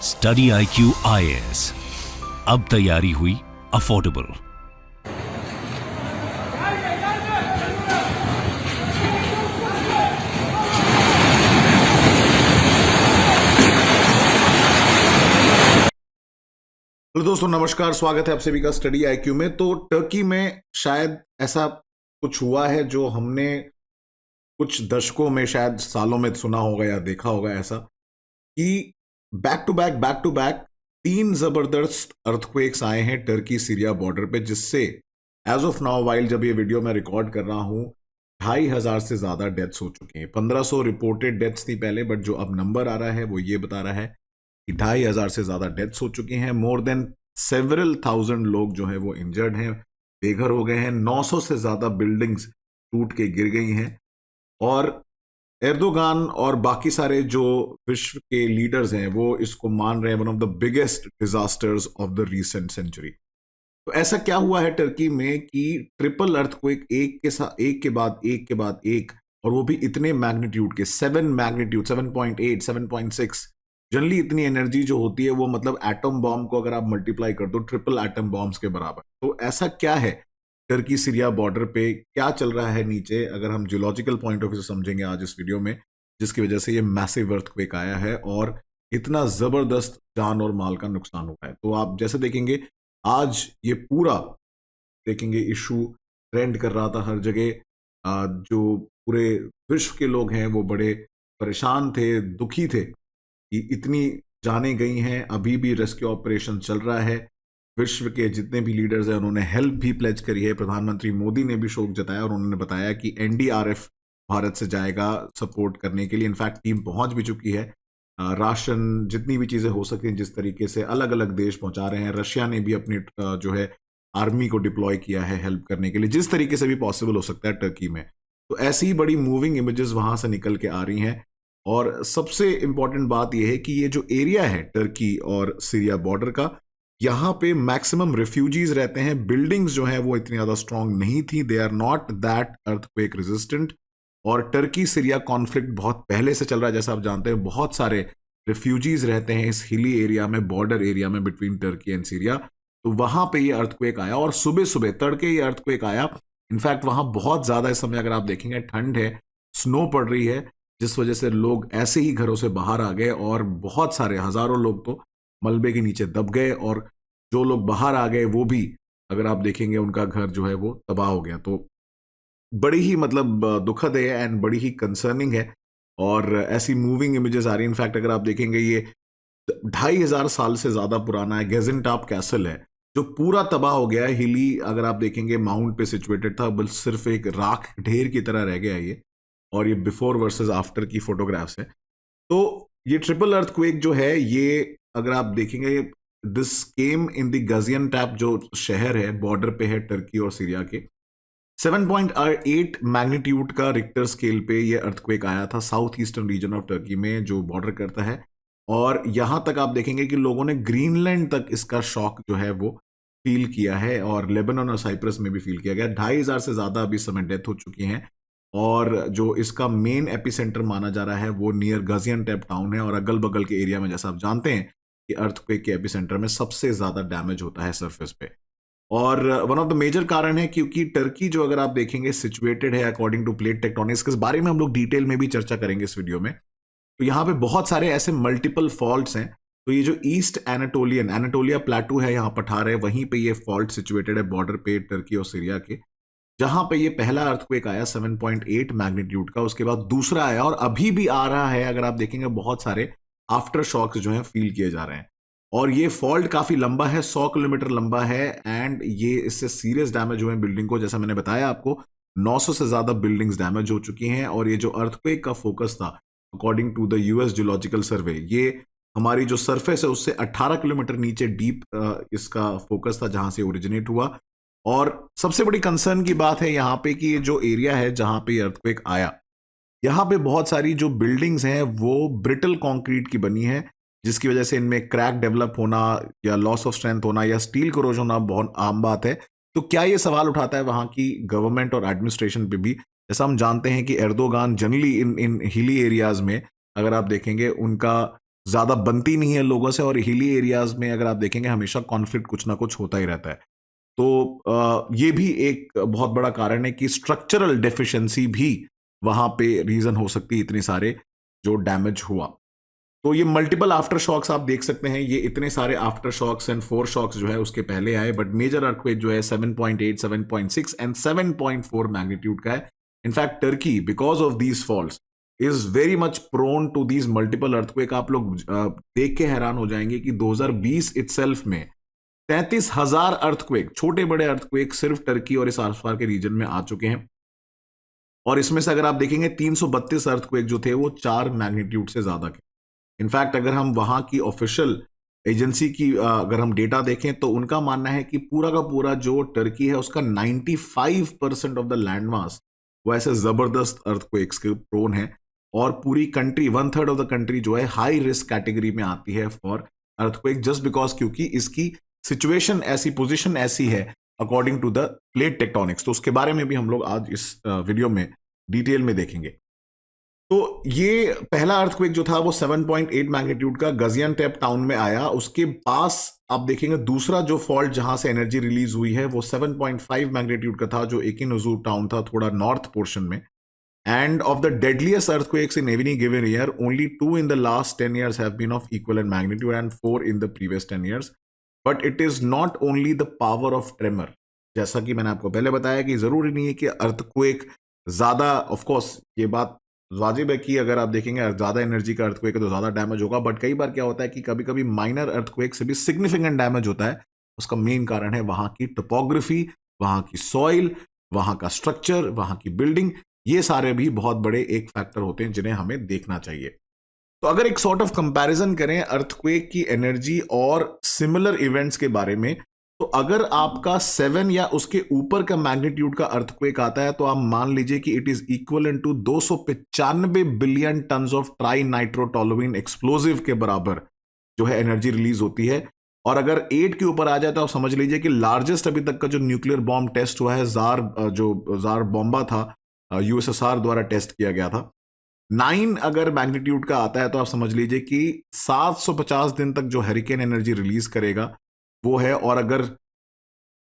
Study IQ IAS, अब तैयारी हुई अफोर्डेबल। तो दोस्तों नमस्कार, स्वागत है आप सभी का स्टडी IQ में। तो टर्की में शायद ऐसा कुछ हुआ है जो हमने कुछ दशकों में, शायद सालों में सुना होगा या देखा होगा, ऐसा कि बैक टू बैक 3 जबरदस्त अर्थक्वेक्स आए हैं टर्की सीरिया बॉर्डर पे, जिससे एज ऑफ नाउ वाइल जब ये वीडियो मैं रिकॉर्ड कर रहा हूं 2500 से ज्यादा डेथ्स हो चुके हैं। 1500 रिपोर्टेड डेथ्स थी पहले, बट जो अब नंबर आ रहा है वो ये बता रहा है कि 2500 से ज्यादा डेथ्स हो चुकी हैं। मोर देन सेवरल थाउजेंड लोग जो है वो इंजर्ड हैं, बेघर हो गए हैं। 900 से ज्यादा बिल्डिंग्स टूट के गिर गई हैं और एर्दोगान और बाकी सारे जो विश्व के लीडर्स हैं वो इसको मान रहे हैं one of the biggest disasters of the recent century. तो ऐसा क्या हुआ है टर्की में कि ट्रिपल अर्थक्वेक एक के बाद एक, और वो भी इतने मैग्नीट्यूड के, 7 मैग्नीट्यूड, 7.8, 7.6। जनरली इतनी एनर्जी जो होती है वो मतलब एटम बॉम्ब को अगर आप मल्टीप्लाई कर दो ट्रिपल एटम बॉम्ब्स के बराबर। तो ऐसा क्या है टर्की सीरिया बॉर्डर पे, क्या चल रहा है नीचे, अगर हम जियोलॉजिकल पॉइंट ऑफ व्यू से समझेंगे आज इस वीडियो में, जिसकी वजह से ये मैसिव अर्थक्वेक आया है और इतना जबरदस्त जान और माल का नुकसान हुआ है। तो आप जैसे देखेंगे आज ये पूरा देखेंगे इशू ट्रेंड कर रहा था हर जगह। जो पूरे विश्व के लोग हैं वो बड़े परेशान थे, दुखी थे कि इतनी जानें गई हैं, अभी भी रेस्क्यू ऑपरेशन चल रहा है। विश्व के जितने भी लीडर्स हैं उन्होंने हेल्प भी प्लेज करी है। प्रधानमंत्री मोदी ने भी शोक जताया और उन्होंने बताया कि NDRF भारत से जाएगा सपोर्ट करने के लिए। इनफैक्ट टीम पहुंच भी चुकी है। राशन, जितनी भी चीजें हो सकती हैं, जिस तरीके से अलग अलग देश पहुंचा रहे हैं। रशिया ने भी अपनी जो है आर्मी को डिप्लॉय किया है हेल्प करने के लिए, जिस तरीके से भी पॉसिबल हो सकता है टर्की में। तो ऐसी ही बड़ी मूविंग इमेजेस वहां से निकल के आ रही हैं। और सबसे इंपॉर्टेंट बात यह है कि ये जो एरिया है टर्की और सीरिया बॉर्डर का, यहाँ पे मैक्सिमम रिफ्यूजीज रहते हैं। बिल्डिंग्स जो हैं वो इतनी ज्यादा स्ट्रांग नहीं थी, they are not that earthquake resistant. और टर्की सीरिया कॉन्फ्लिक्ट बहुत पहले से चल रहा है, जैसा आप जानते हैं। बहुत सारे रिफ्यूजीज रहते हैं इस हिली एरिया में, बॉर्डर एरिया में बिटवीन टर्की एंड सीरिया। तो वहां पे ये अर्थक्वेक आया और सुबह सुबह तड़के ये अर्थक्वेक आया। इनफैक्ट वहां बहुत ज्यादा इस समय अगर आप देखेंगे ठंड है, स्नो पड़ रही है, जिस वजह से लोग ऐसे ही घरों से बाहर आ गए और बहुत सारे हजारों लोग तो मलबे के नीचे दब गए। और जो लोग बाहर आ गए वो भी, अगर आप देखेंगे, उनका घर जो है वो तबाह हो गया। तो बड़ी ही मतलब दुखद है एंड बड़ी ही कंसर्निंग है और ऐसी मूविंग इमेजेस आ रही है। इनफैक्ट अगर आप देखेंगे ये 2500 साल से ज्यादा पुराना है, गेजेंटॉप कैसल है, जो पूरा तबाह हो गया है। हिली, अगर आप देखेंगे, माउंट पे सिचुएटेड था, बस सिर्फ एक राख ढेर की तरह रह गया है ये। और ये बिफोर वर्सेस आफ्टर की फोटोग्राफ्स है। तो ये ट्रिपल अर्थक्वेक जो है ये, अगर आप देखेंगे, दिस केम इन द गाजियान्टेप जो शहर है, बॉर्डर पे है टर्की और सीरिया के। 7.8 मैग्नीट्यूड का रिक्टर स्केल पे ये अर्थक्वेक आया था south eastern region of Turkey में, जो बॉर्डर करता है। और यहां तक आप देखेंगे कि लोगों ने ग्रीनलैंड तक इसका शॉक जो है वो फील किया है और लेबनान और साइप्रस में भी फील किया गया। 2500 से ज्यादा अभी समय डेथ हो चुकी हैं और जो इसका मेन एपिसेंटर माना जा रहा है वो नियर गाजियान्टेप टाउन है। और अगल बगल के एरिया में, जैसा आप जानते हैं, कि अर्थक्वेक के एपिसेंटर में सबसे ज्यादा डैमेज होता है सरफेस पे। और वन ऑफ द मेजर कारण है क्योंकि टर्की जो, अगर आप देखेंगे, सिचुएटेड है अकॉर्डिंग टू प्लेट टेक्टोनिक्स। के बारे में हम लोग डिटेल में भी चर्चा करेंगे इस वीडियो में। तो यहाँ पे बहुत सारे ऐसे मल्टीपल फॉल्ट्स हैं। तो ये जो ईस्ट एनाटोलिया प्लेटू है, यहाँ पठार है, वहीं पे ये फॉल्ट सिचुएटेड है बॉर्डर पे टर्की और सीरिया के, जहां पे ये पहला अर्थक्वेक आया 7.8 मैग्नीट्यूड का। उसके बाद दूसरा आया और अभी भी आ रहा है। अगर आप देखेंगे बहुत सारे आफ्टर शॉक्स जो हैं फील किए जा रहे हैं। और ये फॉल्ट काफी लंबा है, 100 किलोमीटर लंबा है एंड ये, इससे सीरियस डैमेज हुए बिल्डिंग को। जैसा मैंने बताया आपको, 900 से ज्यादा बिल्डिंग्स डैमेज हो चुकी हैं। और ये जो अर्थक्वेक का फोकस था, according to the US geological survey, ये हमारी जो सरफेस है उससे 18 किलोमीटर नीचे डीप इसका फोकस था, जहां से ओरिजिनेट हुआ। और सबसे बड़ी कंसर्न की बात है यहाँ पे कि ये जो एरिया है जहां पे अर्थक्वेक आया, यहाँ पे बहुत सारी जो बिल्डिंग्स हैं वो ब्रिटल कंक्रीट की बनी है, जिसकी वजह से इनमें क्रैक डेवलप होना या लॉस ऑफ स्ट्रेंथ होना या स्टील कोरोजन होना बहुत आम बात है। तो क्या ये सवाल उठाता है वहां की गवर्नमेंट और एडमिनिस्ट्रेशन पे भी। जैसा हम जानते हैं कि Erdogan generally in in hilly areas में, अगर आप देखेंगे, उनका ज्यादा बनती नहीं है लोगों से, और हिली एरियाज में अगर आप देखेंगे हमेशा कॉन्फ्लिक्ट कुछ ना कुछ होता ही रहता है। तो ये भी एक बहुत बड़ा कारण है कि स्ट्रक्चरल डेफिशिएंसी भी वहां पे रीजन हो सकती है इतने सारे जो डैमेज हुआ। तो ये मल्टीपल आफ्टर शॉक्स आप देख सकते हैं, ये इतने सारे after shocks and fore shocks जो है उसके पहले आए, बट मेजर अर्थक्वेक जो है 7.8, 7.6 एंड 7.4 मैग्नीट्यूड का है। In fact Turkey because of these faults is very much prone to these multiple earthquake. आप लोग देख के हैरान हो जाएंगे कि 2020 इटसेल्फ में 33,000 अर्थक्वेक, छोटे बड़े अर्थक्वेक सिर्फ टर्की और इस आसपास के रीजन में आ चुके हैं। और इसमें से अगर आप देखेंगे 332 अर्थक्वेक जो थे वो 4 मैग्नीट्यूड से ज्यादा के। इनफैक्ट अगर हम वहां की ऑफिशियल एजेंसी की अगर हम डेटा देखें तो उनका मानना है कि पूरा का पूरा जो टर्की है उसका 95% ऑफ द लैंड मास वो ऐसे जबरदस्त अर्थक्वेक्स के प्रोन है, और पूरी कंट्री 1/3 ऑफ द कंट्री जो है हाई रिस्क कैटेगरी में आती है फॉर अर्थक्वेक, जस्ट बिकॉज क्योंकि इसकी सिचुएशन ऐसी, पोजीशन ऐसी है according to the plate tectonics. तो उसके बारे में भी हम लोग आज इस वीडियो में डिटेल में देखेंगे। तो ये पहला अर्थक्वेक जो था वो 7.8 मैग्नीट्यूड का गाजियान्टेप टाउन में आया। उसके पास आप देखेंगे दूसरा जो फॉल्ट जहां से एनर्जी रिलीज हुई है वो 7.5 मैग्नीट्यूड का था, जो एकिनोजू टाउन था थोड़ा नॉर्थ पोर्शन में। End of the deadliest earthquakes in any given year, only 2 in the last 10 years have been of equivalent magnitude and 4 in the previous 10 years. But it is not only the power of tremor, जैसा कि मैंने आपको पहले बताया कि जरूरी नहीं है कि अर्थक्वेक ज्यादा, ऑफ कोर्स ये बात वाजिब है कि अगर आप देखेंगे ज्यादा एनर्जी का अर्थक्वेक है तो ज्यादा डैमेज होगा, बट कई बार क्या होता है कि कभी कभी माइनर अर्थक्वेक से भी सिग्निफिकेंट डैमेज होता है। उसका मेन कारण है वहां की टोपोग्राफी, वहां की सॉइल, वहां का स्ट्रक्चर, वहां की बिल्डिंग। ये सारे भी बहुत बड़े एक फैक्टर होते हैं जिन्हें हमें देखना चाहिए। तो अगर एक सॉर्ट ऑफ कंपैरिजन करें अर्थक्वेक की एनर्जी और सिमिलर इवेंट्स के बारे में, तो अगर आपका 7 या उसके ऊपर का मैग्नीट्यूड का अर्थक्वेक आता है तो आप मान लीजिए कि it is equal to 295 billion ton of trinitrotoluene explosive के बराबर जो है एनर्जी रिलीज होती है। और अगर 8 के ऊपर आ जाए तो आप समझ लीजिए कि लार्जेस्ट अभी तक का जो न्यूक्लियर बॉम्ब टेस्ट हुआ है, जार बॉम्बा था, यूएसएसआर द्वारा टेस्ट किया गया था। 9 अगर मैग्नीट्यूड का आता है तो आप समझ लीजिए कि 750 दिन तक जो हैरिकेन एनर्जी रिलीज करेगा वो है। और अगर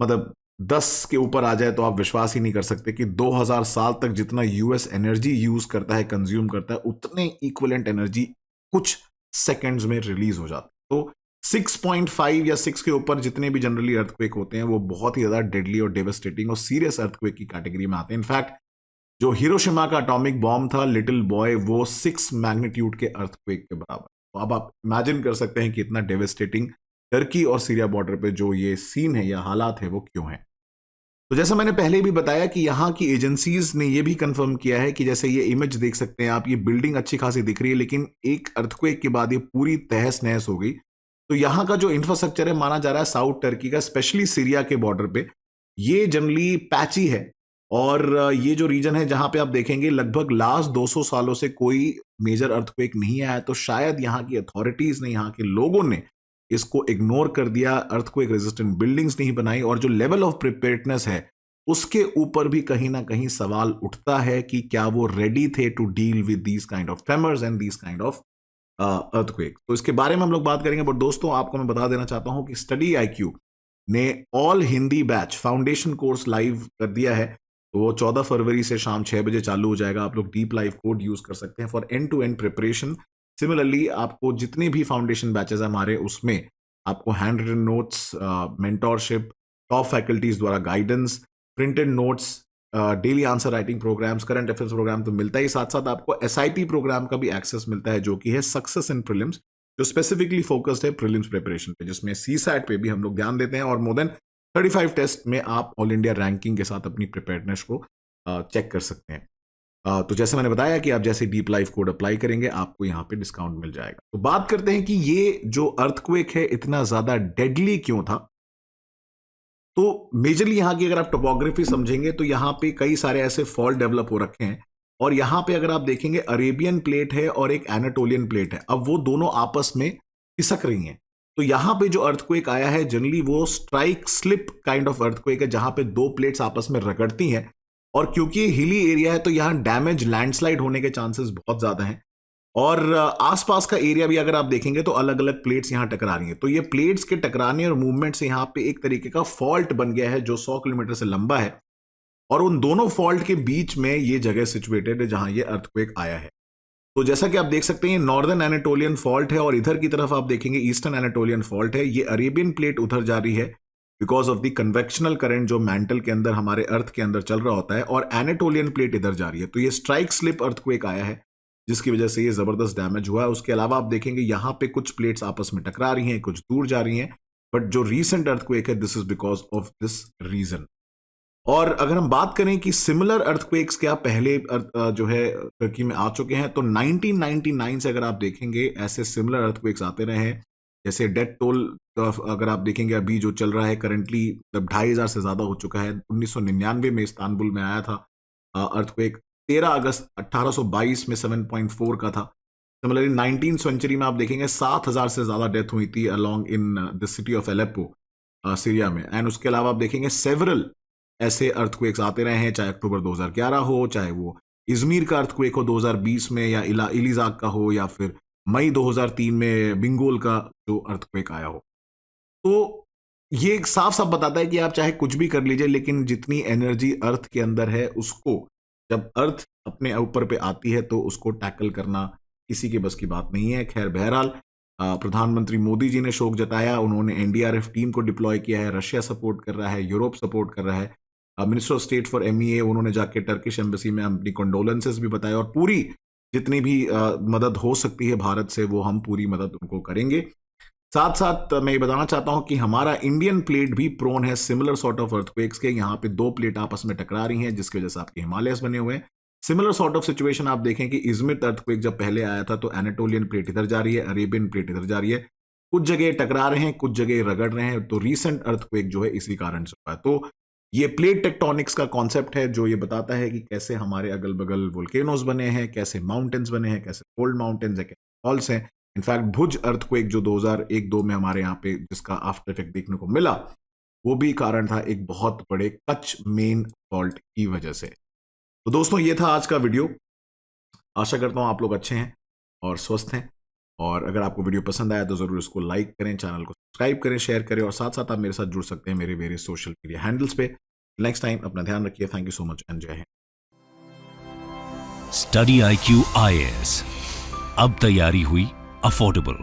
मतलब 10 के ऊपर आ जाए तो आप विश्वास ही नहीं कर सकते कि 2000 साल तक जितना यूएस एनर्जी यूज करता है, कंज्यूम करता है, उतने इक्विवेलेंट एनर्जी कुछ सेकंड्स में रिलीज हो जाती है। तो 6.5 या 6 के ऊपर जितने भी जनरली अर्थक्वेक होते हैं वो बहुत ही ज्यादा डेडली और डेवस्टेटिंग और सीरियस अर्थक्वेक की कैटेगरी में आते हैं। इनफैक्ट जो हिरोशिमा का एटॉमिक बॉम्ब था लिटिल बॉय, वो 6 मैग्नीट्यूड के अर्थक्वेक के बराबर। तो अब आप इमेजिन कर सकते हैं कि इतना डेवस्टेटिंग टर्की और सीरिया बॉर्डर पे जो ये सीन है या हालात है वो क्यों है। तो जैसा मैंने पहले भी बताया कि यहाँ की एजेंसीज ने ये भी कंफर्म किया है कि जैसे ये इमेज देख सकते हैं आप, ये बिल्डिंग अच्छी खासी दिख रही है लेकिन एक अर्थक्वेक के बाद ये पूरी तहस नहस हो गई। तो यहाँ का जो इंफ्रास्ट्रक्चर है माना जा रहा है साउथ टर्की का, स्पेशली सीरिया के बॉर्डर पे, ये जनरली पैची है। और ये जो रीजन है जहां पे आप देखेंगे लगभग लास्ट 200 सालों से कोई मेजर अर्थक्वेक नहीं आया, तो शायद यहाँ की अथॉरिटीज ने, यहाँ के लोगों ने इसको इग्नोर कर दिया, अर्थक्वेक रेजिस्टेंट बिल्डिंग्स नहीं बनाई, और जो लेवल ऑफ प्रिपेयर्डनेस है उसके ऊपर भी कहीं ना कहीं सवाल उठता है कि क्या वो रेडी थे to deal with these kind of tremors and these kind of earthquake. तो इसके बारे में हम लोग बात करेंगे, बट दोस्तों आपको मैं बता देना चाहता हूं कि स्टडी आईक्यू ने all Hindi batch foundation course live कर दिया है। तो वो 14 फरवरी से शाम 6 बजे चालू हो जाएगा। आप लोग डीप लाइव कोड यूज कर सकते हैं for end to end preparation. Similarly आपको जितने भी फाउंडेशन बैचेस है हमारे, उसमें आपको hand written notes, mentorship, top faculties द्वारा guidance, printed notes, daily answer writing programs, current affairs program तो मिलता ही, साथ साथ आपको एसआईपी प्रोग्राम का भी एक्सेस मिलता है जो कि है सक्सेस इन प्रीलिम्स, जो स्पेसिफिकली फोकस्ड है प्रीलिम्स प्रिपरेशन पे, जिसमें सीसैट पे भी हम लोग ध्यान देते हैं। और मोर देन 35 टेस्ट में आप ऑल इंडिया रैंकिंग के साथ अपनी प्रिपेयर्डनेस को चेक कर सकते हैं। तो जैसे मैंने बताया कि आप जैसे डीप लाइफ कोड अप्लाई करेंगे आपको यहाँ पे डिस्काउंट मिल जाएगा। तो बात करते हैं कि ये जो अर्थक्वेक है इतना ज्यादा डेडली क्यों था। तो मेजरली यहाँ की अगर आप टोपोग्राफी समझेंगे तो यहाँ पे कई सारे ऐसे फॉल्ट डेवलप हो रखे हैं, और यहाँ पे अगर आप देखेंगे अरेबियन प्लेट है और एक एनाटोलियन प्लेट है, अब वो दोनों आपस में खिसक रही हैं। तो यहाँ पे जो अर्थक्वेक आया है जनरली वो strike slip kind of earthquake है, जहां पे दो प्लेट्स आपस में रगड़ती हैं, और क्योंकि हिली एरिया है तो यहाँ डैमेज लैंडस्लाइड होने के चांसेस बहुत ज्यादा हैं। और आसपास का एरिया भी अगर आप देखेंगे तो अलग अलग प्लेट्स यहाँ टकरा रही हैं। तो ये प्लेट्स के टकराने और मूवमेंट से यहाँ पे एक तरीके का फॉल्ट बन गया है जो 100 किलोमीटर से लंबा है, और उन दोनों फॉल्ट के बीच में ये जगह सिचुएटेड है जहां ये अर्थक्वेक आया है। तो जैसा कि आप देख सकते हैं, नॉर्दर्न एनाटोलियन फॉल्ट है और इधर की तरफ आप देखेंगे ईस्टर्न एनाटोलियन फॉल्ट है। ये अरेबियन प्लेट उधर जा रही है because of the convectional current जो मैंटल के अंदर, हमारे अर्थ के अंदर चल रहा होता है, और एनाटोलियन प्लेट इधर जा रही है। तो ये स्ट्राइक स्लिप अर्थक्वेक आया है जिसकी वजह से ये जबरदस्त डैमेज हुआ है। उसके अलावा आप देखेंगे यहाँ पे कुछ प्लेट्स आपस में टकरा रही हैं, कुछ दूर जा रही हैं, बट जो रीसेंट अर्थक्वेक है this is because of this reason. और अगर हम बात करें कि सिमिलर अर्थक्वेक्स क्या पहले जो है टर्की में आ चुके हैं, तो 1999 से अगर आप देखेंगे ऐसे सिमिलर अर्थक्वेक्स आते रहे हैं। जैसे डेथ टोल अगर आप देखेंगे अभी जो चल रहा है करंटली, मतलब 2500 से ज्यादा हो चुका है। 1999 में इस्तांबुल में आया था अर्थक्वेक, 13 अगस्त 1822 में 7.4 का था। सिमिलरली 19th सेंचुरी में आप देखेंगे 7000 से ज्यादा डेथ हुई थी along in the city of Aleppo Syria में। एंड उसके अलावा आप देखेंगे सेवरल ऐसे अर्थक्वेक्स आते रहे हैं, चाहे अक्टूबर 2011 हो, चाहे वो इजमीर का अर्थक्वेक हो 2020 में, या इलिजाक का हो, या फिर मई 2003 में बिंगोल का जो अर्थक्वेक आया हो। तो ये साफ साफ बताता है कि आप चाहे कुछ भी कर लीजिए, लेकिन जितनी एनर्जी अर्थ के अंदर है उसको, जब अर्थ अपने ऊपर पे आती है तो उसको टैकल करना किसी के बस की बात नहीं है। खैर बहरहाल प्रधानमंत्री मोदी जी ने शोक जताया, उन्होंने एनडीआरएफ टीम को डिप्लॉय किया है, रशिया सपोर्ट कर रहा है, यूरोप सपोर्ट कर रहा है। Minister of state for MEA उन्होंने जाके टर्किश एम्बेसी में अपनी कंडोलेंसेस भी बताए, और पूरी जितनी भी मदद हो सकती है भारत से वो हम पूरी मदद उनको करेंगे। साथ साथ मैं ये बताना चाहता हूं कि हमारा इंडियन प्लेट भी प्रोन है सिमिलर सॉर्ट ऑफ अर्थक्वेक्स के। यहाँ पे दो प्लेट आपस में टकरा रही हैं जिसकी वजह से आपके हिमालयस बने हुए हैं। सिमिलर सॉर्ट ऑफ सिचुएशन आप देखें कि इजमिर अर्थक्वेक जब पहले आया था तो एनाटोलियन प्लेट इधर जा रही है, अरेबियन प्लेट इधर जा रही है, कुछ जगह टकरा रहे हैं, कुछ जगह रगड़ रहे हैं। तो रीसेंट अर्थक्वेक जो है इसी कारण से हुआ है। तो ये प्लेट टेक्टोनिक्स का कॉन्सेप्ट है जो ये बताता है कि कैसे हमारे अगल बगल वोल्केनोज बने हैं, कैसे माउंटेन्स बने हैं, कैसे कोल्ड माउंटेन्स है, कैसे फॉल्स हैं। इनफैक्ट भुज अर्थक्वेक जो 2001-2 में हमारे यहाँ पे जिसका आफ्टर इफेक्ट देखने को मिला, वो भी कारण था एक बहुत बड़े कच मेन फॉल्ट की वजह से। तो दोस्तों ये था आज का वीडियो। आशा करता हूँ आप लोग अच्छे हैं और स्वस्थ हैं, और अगर आपको वीडियो पसंद आया तो जरूर इसको लाइक करें, चैनल को सब्सक्राइब करें, शेयर करें, और साथ साथ आप मेरे साथ जुड़ सकते हैं मेरे वेरियस सोशल मीडिया हैंडल्स पे। नेक्स्ट टाइम अपना ध्यान रखिए। Thank you so much and जय हिंद। स्टडी IQ IAS, अब तैयारी हुई अफोर्डेबल।